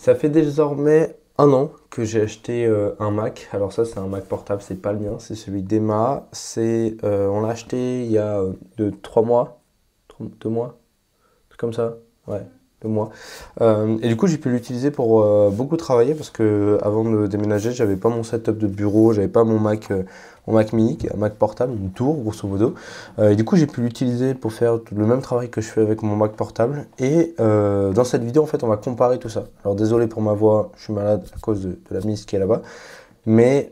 Ça fait désormais un an que j'ai acheté un Mac. Alors ça, c'est un Mac portable, c'est pas le mien, c'est celui d'Emma. On l'a acheté il y a 3 mois, 2 mois, un truc comme ça. Ouais, 2 mois. Et du coup, j'ai pu l'utiliser pour beaucoup travailler parce que avant de déménager, j'avais pas mon setup de bureau, j'avais pas mon Mac mini, qui est un Mac portable, une tour grosso modo. Et du coup, j'ai pu l'utiliser pour faire le même travail que je fais avec mon Mac portable. Et dans cette vidéo, en fait, on va comparer tout ça. Alors désolé pour ma voix, je suis malade à cause de la mist qui est là-bas. Mais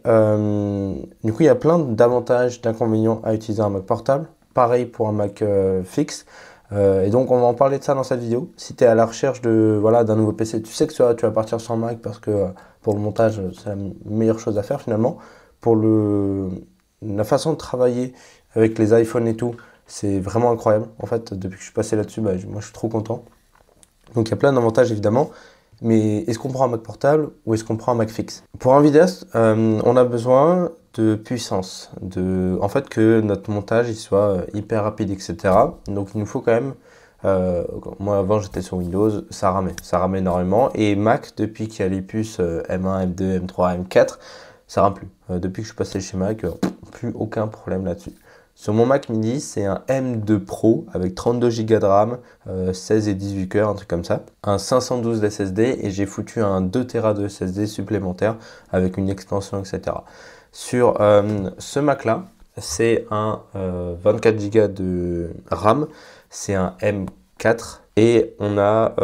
du coup, il y a plein d'avantages, d'inconvénients à utiliser un Mac portable. Pareil pour un Mac fixe. Et donc, on va en parler de ça dans cette vidéo. Si tu es à la recherche voilà, d'un nouveau PC, tu sais que tu vas partir sur Mac parce que pour le montage, c'est la meilleure chose à faire finalement. Pour la façon de travailler avec les iPhones et tout, c'est vraiment incroyable. En fait, depuis que je suis passé là-dessus, moi je suis trop content. Donc, il y a plein d'avantages évidemment. Mais est-ce qu'on prend un Mac portable ou est-ce qu'on prend un Mac fixe? Pour un vidéaste, on a besoin de puissance, en fait que notre montage il soit hyper rapide, etc. Donc il nous faut quand même, moi avant j'étais sur Windows, ça ramait énormément. Et Mac, depuis qu'il y a les puces M1, M2, M3, M4, ça rame plus. Depuis que je suis passé chez Mac, plus aucun problème là-dessus. Sur mon Mac mini, c'est un M2 Pro avec 32 Go de RAM, 16 et 18 cœurs, un truc comme ça. Un 512 d'SSD et j'ai foutu un 2 Tera de SSD supplémentaire avec une extension, etc. Sur ce Mac-là, c'est un 24 Go de RAM, c'est un M4 et on a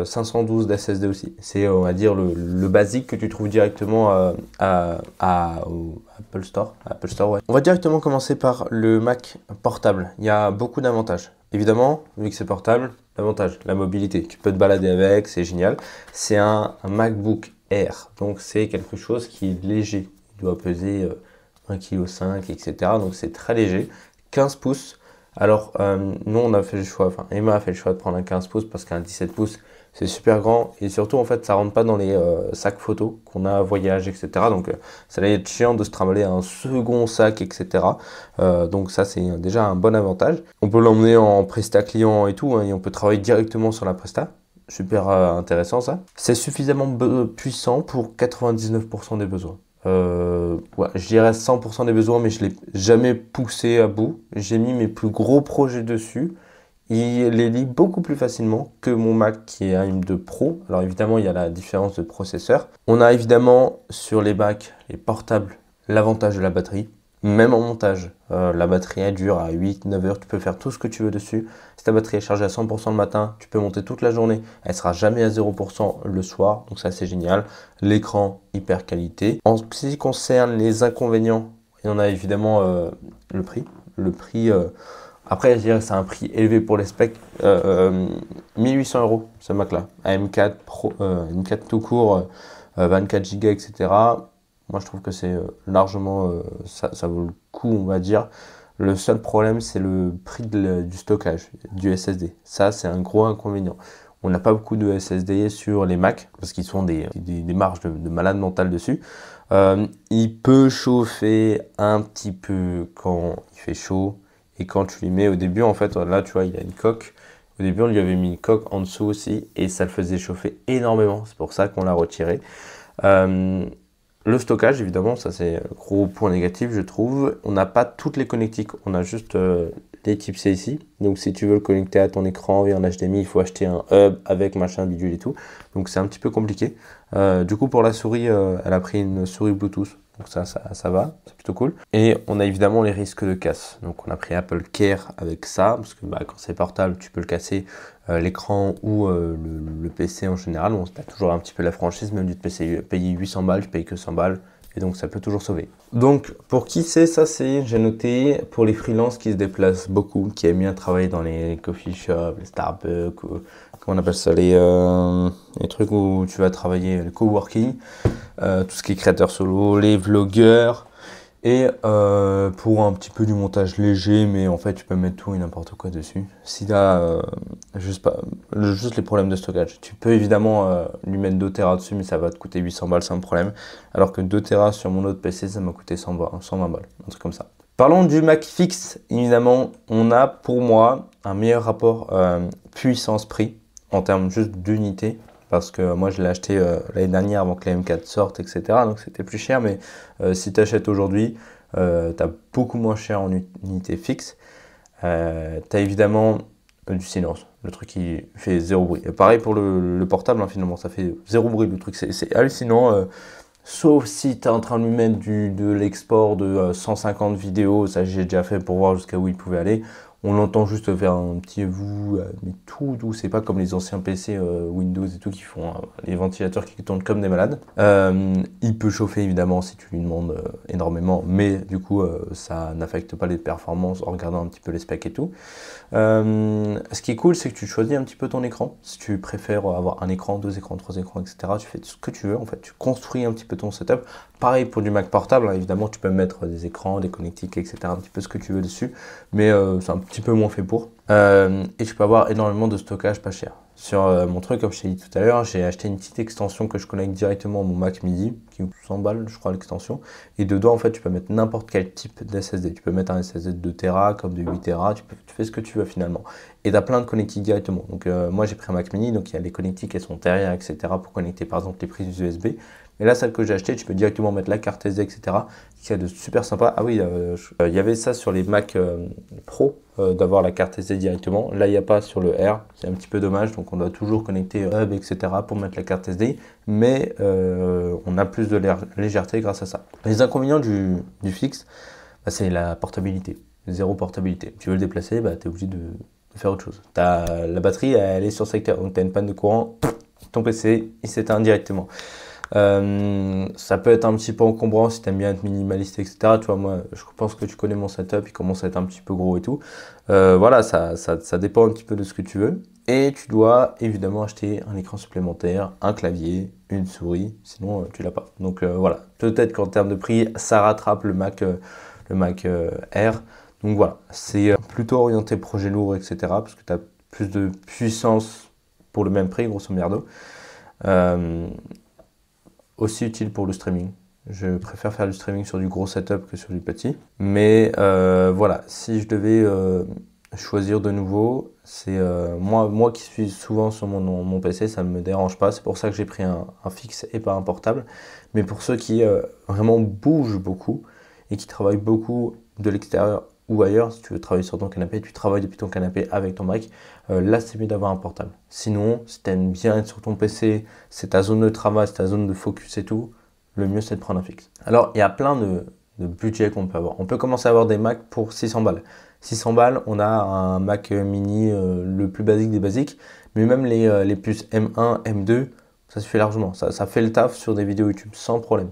512 d'SSD aussi. C'est, on va dire, le basique que tu trouves directement au Apple Store. Apple Store, ouais. On va directement commencer par le Mac portable. Il y a beaucoup d'avantages. Évidemment, vu que c'est portable, l'avantage, la mobilité. Tu peux te balader avec, c'est génial. C'est un MacBook Air, donc c'est quelque chose qui est léger. Il doit peser 1,5 kg, etc. Donc c'est très léger. 15 pouces. Alors, nous, on a fait le choix, enfin, Emma a fait le choix de prendre un 15 pouces parce qu'un 17 pouces, c'est super grand. Et surtout, en fait, ça rentre pas dans les sacs photos qu'on a à voyage, etc. Donc, ça allait être chiant de se trimballer un second sac, etc. Donc, ça, c'est déjà un bon avantage. On peut l'emmener en Presta client et tout, hein, et on peut travailler directement sur la Presta. Super intéressant, ça. C'est suffisamment puissant pour 99% des besoins. Ouais, je dirais 100% des besoins, mais je ne l'ai jamais poussé à bout. J'ai mis mes plus gros projets dessus. Il les lit beaucoup plus facilement que mon Mac qui est un M2 Pro. Alors évidemment, il y a la différence de processeur. On a évidemment sur les Macs, les portables, l'avantage de la batterie. Même en montage, la batterie elle dure à 8-9 heures, tu peux faire tout ce que tu veux dessus. Si ta batterie est chargée à 100% le matin, tu peux monter toute la journée, elle sera jamais à 0% le soir, donc ça c'est génial. L'écran, hyper qualité. En ce qui concerne les inconvénients, il y en a évidemment le prix. Après je dirais que c'est un prix élevé pour les specs. 1800 € ce Mac-là, M4 Pro, M4 tout court, 24 Go, etc. Moi, je trouve que c'est largement, ça vaut le coup, on va dire. Le seul problème, c'est le prix du stockage, du SSD. Ça, c'est un gros inconvénient. On n'a pas beaucoup de SSD sur les Mac, parce qu'ils sont des marges de malade mental dessus. Il peut chauffer un petit peu quand il fait chaud, et quand tu les mets au début, en fait, là, tu vois, il y a une coque. Au début, on lui avait mis une coque en dessous aussi, et ça le faisait chauffer énormément. C'est pour ça qu'on l'a retiré. Le stockage, évidemment, ça c'est un gros point négatif, je trouve. On n'a pas toutes les connectiques, on a juste les types C ici. Donc si tu veux le connecter à ton écran via un HDMI, il faut acheter un hub avec machin, bidule et tout. Donc c'est un petit peu compliqué. Du coup, pour la souris, elle a pris une souris Bluetooth. Donc ça va, c'est plutôt cool. Et on a évidemment les risques de casse. Donc on a pris Apple Care avec ça, parce que quand c'est portable, tu peux le casser, l'écran ou le PC en général. On a toujours un petit peu la franchise, même du PC payer 800 balles, tu payes que 100 balles. Et donc ça peut toujours sauver. Donc pour qui c'est ça, j'ai noté pour les freelances qui se déplacent beaucoup, qui aiment bien travailler dans les coffee shops, les Starbucks, comment on appelle ça, les trucs où tu vas travailler, le coworking, tout ce qui est créateur solo, les vlogueurs, et pour un petit peu du montage léger, mais en fait tu peux mettre tout et n'importe quoi dessus. Si tu as juste les problèmes de stockage, tu peux évidemment lui mettre 2 Tera dessus, mais ça va te coûter 800 balles sans problème. Alors que 2 Tera sur mon autre PC, ça m'a coûté 120 balles, un truc comme ça. Parlons du Mac fixe, évidemment, on a pour moi un meilleur rapport puissance-prix en termes juste d'unité. parce que moi je l'ai acheté l'année dernière avant que la M4 sorte, etc. Donc c'était plus cher, mais si tu achètes aujourd'hui, tu as beaucoup moins cher en unité fixe. Tu as évidemment du silence, le truc qui fait zéro bruit. Et pareil pour le portable, hein, finalement, ça fait zéro bruit, le truc, c'est hallucinant. Sauf si tu es en train de lui mettre de l'export de 150 vidéos, ça j'ai déjà fait pour voir jusqu'à où il pouvait aller. On l'entend juste faire un petit vous, mais tout doux, c'est pas comme les anciens PC Windows et tout qui font les ventilateurs qui tournent comme des malades. Il peut chauffer évidemment si tu lui demandes énormément, mais du coup ça n'affecte pas les performances en regardant un petit peu les specs et tout. Ce qui est cool, c'est que tu choisis un petit peu ton écran. Si tu préfères avoir un écran, deux écrans, trois écrans, etc., tu fais ce que tu veux en fait. Tu construis un petit peu ton setup. Pareil pour du Mac portable, hein, évidemment, tu peux mettre des écrans, des connectiques, etc., un petit peu ce que tu veux dessus, mais c'est un petit peu moins fait pour. Et tu peux avoir énormément de stockage pas cher. Sur mon truc, comme je t'ai dit tout à l'heure, j'ai acheté une petite extension que je connecte directement à mon Mac midi, qui coûte 100 balles, je crois, l'extension. Et dedans, en fait, tu peux mettre n'importe quel type d'SSD. Tu peux mettre un SSD de 2 Tera, comme de 8 Tera, tu fais ce que tu veux finalement. Et tu as plein de connectiques directement. Donc moi, j'ai pris un Mac mini, donc il y a les connectiques, elles sont derrière, etc. pour connecter par exemple les prises USB. Et là, celle que j'ai achetée, tu peux directement mettre la carte SD, etc. Ce qui est de super sympa. Ah oui, il y avait ça sur les Mac Pro, d'avoir la carte SD directement. Là, il n'y a pas sur le R. C'est un petit peu dommage. Donc, on doit toujours connecter Hub, etc. pour mettre la carte SD. Mais on a plus de légèreté grâce à ça. Les inconvénients du fixe, bah, c'est la portabilité. Zéro portabilité. Tu veux le déplacer, bah, tu es obligé de faire autre chose. La batterie, elle est sur secteur. Donc, tu as une panne de courant, ton PC, il s'éteint directement. Ça peut être un petit peu encombrant si tu aimes bien être minimaliste, etc. Tu vois, moi, je pense que tu connais mon setup, il commence à être un petit peu gros et tout. Voilà, ça dépend un petit peu de ce que tu veux. Et tu dois évidemment acheter un écran supplémentaire, un clavier, une souris, sinon tu l'as pas. Donc voilà, peut-être qu'en termes de prix, ça rattrape le Mac Air. Donc voilà, c'est plutôt orienté projet lourd, etc. Parce que tu as plus de puissance pour le même prix, grosso merdo. Aussi utile pour le streaming. Je préfère faire du streaming sur du gros setup que sur du petit. Mais voilà, si je devais choisir de nouveau, c'est moi qui suis souvent sur mon PC, ça ne me dérange pas. C'est pour ça que j'ai pris un fixe et pas un portable. Mais pour ceux qui vraiment bougent beaucoup et qui travaillent beaucoup de l'extérieur ou ailleurs, si tu veux travailler sur ton canapé, tu travailles depuis ton canapé avec ton Mac, là c'est mieux d'avoir un portable. Sinon, si tu aimes bien être sur ton PC, c'est ta zone de travail, c'est ta zone de focus et tout, le mieux c'est de prendre un fixe. Alors il y a plein de budgets qu'on peut avoir. On peut commencer à avoir des Macs pour 600 balles. 600 balles, on a un Mac mini le plus basique des basiques, mais même les puces M1, M2, ça suffit largement. Ça fait le taf sur des vidéos YouTube sans problème.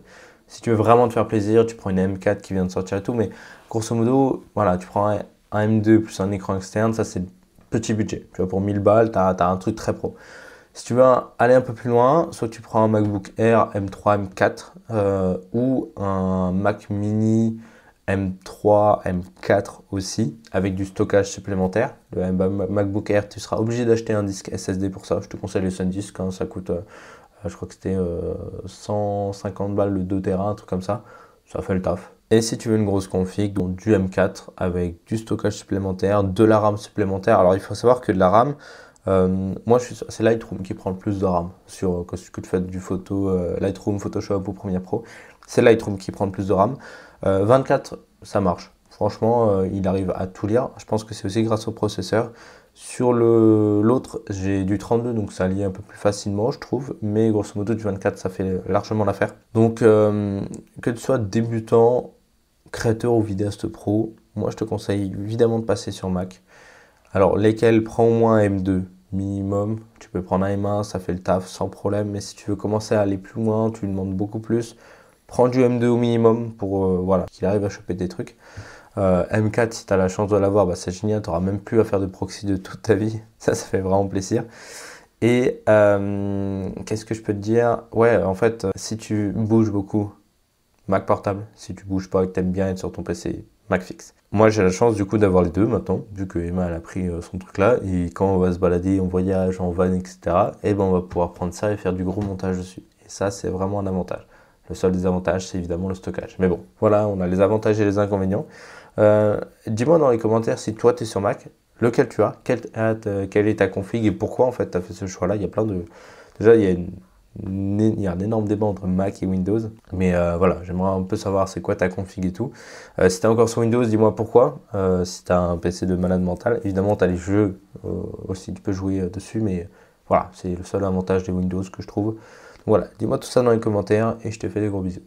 Si tu veux vraiment te faire plaisir, tu prends une M4 qui vient de sortir et tout, mais grosso modo, voilà, tu prends un M2 plus un écran externe, ça c'est petit budget. Tu vois, pour 1000 balles, tu as un truc très pro. Si tu veux aller un peu plus loin, soit tu prends un MacBook Air M3, M4 ou un Mac mini M3, M4 aussi, avec du stockage supplémentaire. Le MacBook Air, tu seras obligé d'acheter un disque SSD pour ça. Je te conseille le SanDisk, hein, ça coûte, je crois que c'était 150 balles le 2 Tera, un truc comme ça. Ça fait le taf. Et si tu veux une grosse config, donc du M4 avec du stockage supplémentaire, de la RAM supplémentaire. Alors il faut savoir que de la RAM, moi c'est Lightroom qui prend le plus de RAM sur que tu fais du Lightroom, Photoshop ou Premiere Pro. C'est Lightroom qui prend le plus de RAM. 24, ça marche. Franchement, il arrive à tout lire. Je pense que c'est aussi grâce au processeur. Sur l'autre, j'ai du 32, donc ça lit un peu plus facilement, je trouve. Mais grosso modo, du 24, ça fait largement l'affaire. Donc, que tu sois débutant, créateur ou vidéaste pro, moi je te conseille évidemment de passer sur Mac. Alors, lesquels prends au moins un M2 minimum. Tu peux prendre un M1, ça fait le taf sans problème. Mais si tu veux commencer à aller plus loin, tu lui demandes beaucoup plus. Prends du M2 au minimum pour voilà, qu'il arrive à choper des trucs. M4, si tu as la chance de l'avoir, bah, c'est génial, tu n'auras même plus à faire de proxy de toute ta vie. Ça fait vraiment plaisir. Et qu'est-ce que je peux te dire? Ouais, en fait, si tu bouges beaucoup, Mac portable. Si tu bouges pas et que tu aimes bien être sur ton PC, Mac fixe. Moi, j'ai la chance du coup d'avoir les deux maintenant, vu que Emma elle a pris son truc là. Et quand on va se balader en voyage, en van, etc., et ben on va pouvoir prendre ça et faire du gros montage dessus. Et ça, c'est vraiment un avantage. Le seul désavantage, c'est évidemment le stockage. Mais bon, voilà, on a les avantages et les inconvénients. Dis-moi dans les commentaires si toi, tu es sur Mac, lequel tu as, quelle est ta config et pourquoi en fait tu as fait ce choix-là. Il y a plein de Déjà, il y a un énorme débat entre Mac et Windows. Mais voilà, j'aimerais un peu savoir c'est quoi ta config et tout. Si t'es encore sur Windows, dis-moi pourquoi. Si t'as un PC de malade mental, évidemment, t'as les jeux aussi, tu peux jouer dessus. Mais voilà, c'est le seul avantage de Windows que je trouve. Donc voilà, dis-moi tout ça dans les commentaires et je te fais des gros bisous.